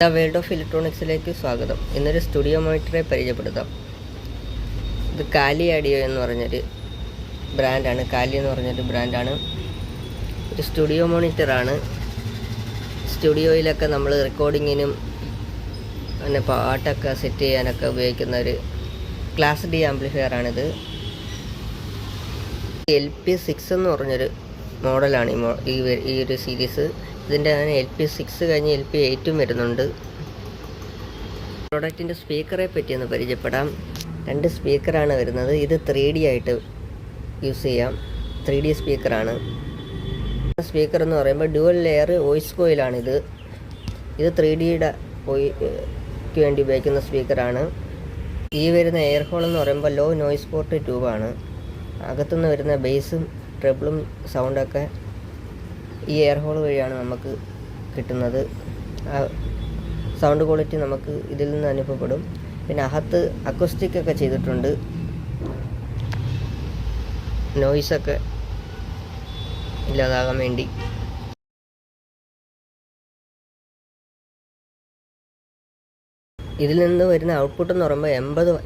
World of ഇലക്ട്രോണിക്സിലേക്ക് സ്വാഗതം. ഇന്നൊരു studio മോണിറ്ററെ പരിചയപ്പെടുത്താം. ഇത് കാലി ആഡിയോ എന്ന് പറഞ്ഞൊരു ബ്രാൻഡാണ്. കാലി എന്ന് പറഞ്ഞൊരു ബ്രാൻഡാണ്. ഒരു സ്റ്റുഡിയോ മോണിറ്ററാണ്. സ്റ്റുഡിയോയിലൊക്കെ നമ്മൾ റെക്കോർഡിങ്ങിനും പിന്നെ പാട്ടൊക്കെ സെറ്റ് ചെയ്യാനൊക്കെ ഉപയോഗിക്കുന്ന ഒരു ക്ലാസ് ഡി ആംപ്ലിഫയറാണിത്. LP6 എന്ന് പറഞ്ഞൊരു മോഡലാണ് ഈ ഒരു സീരീസ്. ഇതിൻ്റെ LP6 കഴിഞ്ഞ് LP8 വരുന്നുണ്ട്. പ്രോഡക്റ്റിൻ്റെ സ്പീക്കറെ പറ്റി ഒന്ന് പരിചയപ്പെടാം. 2 സ്പീക്കറാണ് വരുന്നത്. ഇത് 3D ആയിട്ട് യൂസ് ചെയ്യാം. 3D സ്പീക്കറാണ്. സ്പീക്കർ എന്ന് പറയുമ്പോൾ ഡ്യുവൽ ലെയർ വോയിസ് കോയിലാണിത്. ഇത് 3Dയുടെ ക്ക് വേണ്ടി ഉപയോഗിക്കുന്ന സ്പീക്കറാണ്. ഈ വരുന്ന എയർ ഹോൾ എന്ന് പറയുമ്പോൾ ലോ നോയ്സ് പോർട്ട് ട്യൂബാണ്. അകത്തുനിന്ന് വരുന്ന ബേസും ട്രിബിളും സൗണ്ടൊക്കെ ഈ എയർ ഹോൾ വഴിയാണ് നമുക്ക് കിട്ടുന്നത്. സൗണ്ട് ക്വാളിറ്റി നമുക്ക് ഇതിൽ നിന്ന് അനുഭവപ്പെടും. പിന്നെ അകത്ത് അക്കോസ്റ്റിക് ഒക്കെ ചെയ്തിട്ടുണ്ട്, നോയ്സൊക്കെ ഇല്ലാതാകാൻ വേണ്ടി. ഇതിൽ നിന്ന് വരുന്ന ഔട്ട്പുട്ട് എന്ന് പറയുമ്പോൾ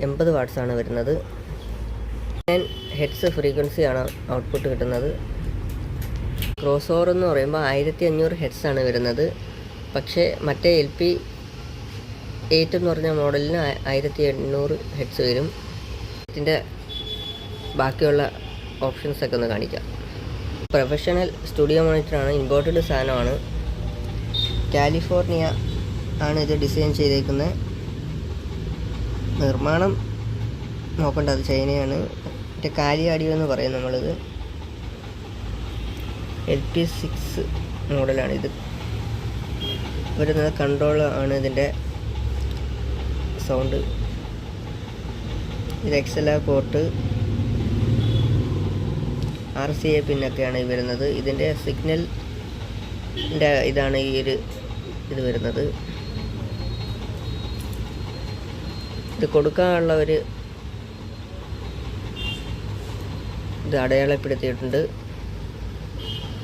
80 വാട്ട്സാണ് വരുന്നത്. 10 ഹെഡ്സ് ഫ്രീക്വൻസിയാണ് ഔട്ട്പുട്ട് കിട്ടുന്നത്. ക്രോസ് ഓവർ എന്ന് പറയുമ്പോൾ 1500 ഹെഡ്സാണ് വരുന്നത്. പക്ഷേ മറ്റേ LP8 എന്ന് പറഞ്ഞ മോഡലിന് 1800 ഹെഡ്സ് വരും. ഇതിൻ്റെ ബാക്കിയുള്ള ഓപ്ഷൻസൊക്കെ ഒന്ന് കാണിക്കാം. പ്രൊഫഷണൽ സ്റ്റുഡിയോ മോണിറ്ററാണ്. ഇമ്പോർട്ടഡ് സാധനമാണ്. കാലിഫോർണിയ ആണ് ഇത് ഡിസൈൻ ചെയ്തേക്കുന്നത്. നിർമ്മാണം നോക്കേണ്ട, അത് ചൈനയാണ്. മറ്റേ കാലി ആഡിയോ എന്ന് പറയും നമ്മളിത്. LP6 മോഡലാണിത് വരുന്നത്. കൺട്രോൾ ആണ് ഇതിൻ്റെ സൗണ്ട്. ഇത് XLR പോർട്ട്, RCA പിന്നൊക്കെയാണ് വരുന്നത്. ഇതിൻ്റെ സിഗ്നലിൻ്റെ ഇതാണ് ഈ ഒരു ഇത് വരുന്നത്. ഇത് കൊടുക്കാനുള്ള ഒരു ഇത് അടയാളപ്പെടുത്തിയിട്ടുണ്ട്.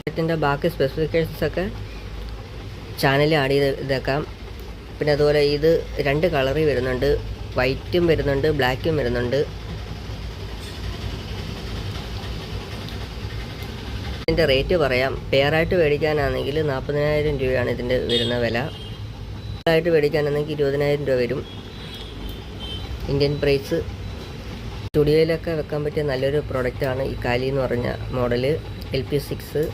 ഇതിൻ്റെ ബാക്കി സ്പെസിഫിക്കേഷൻസൊക്കെ ചാനലിൽ ആഡ് ചെയ്തേക്കാം. പിന്നെ അതുപോലെ ഇത് 2 കളറിൽ വരുന്നുണ്ട്. വൈറ്റും വരുന്നുണ്ട്, ബ്ലാക്കും വരുന്നുണ്ട്. ഇതിൻ്റെ റേറ്റ് പറയാം. പെയറായിട്ട് മേടിക്കാനാണെങ്കിൽ 40,000 രൂപയാണ് ഇതിൻ്റെ വരുന്ന വില. ആയിട്ട് മേടിക്കാനാണെങ്കിൽ 20,000 രൂപ വരും ഇന്ത്യൻ പ്രൈസ്. സ്റ്റുഡിയോയിലൊക്കെ വെക്കാൻ പറ്റിയ നല്ലൊരു പ്രോഡക്റ്റാണ് ഈ കാലി എന്ന് പറഞ്ഞ മോഡല്. LP6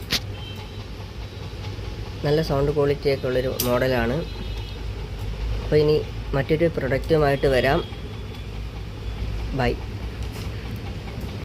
നല്ല സൗണ്ട് ക്വാളിറ്റിയൊക്കെ ഉള്ളൊരു മോഡലാണ്. അപ്പോൾ ഇനി മറ്റൊരു പ്രൊഡക്റ്റുമായിട്ട് വരാം. ബൈ.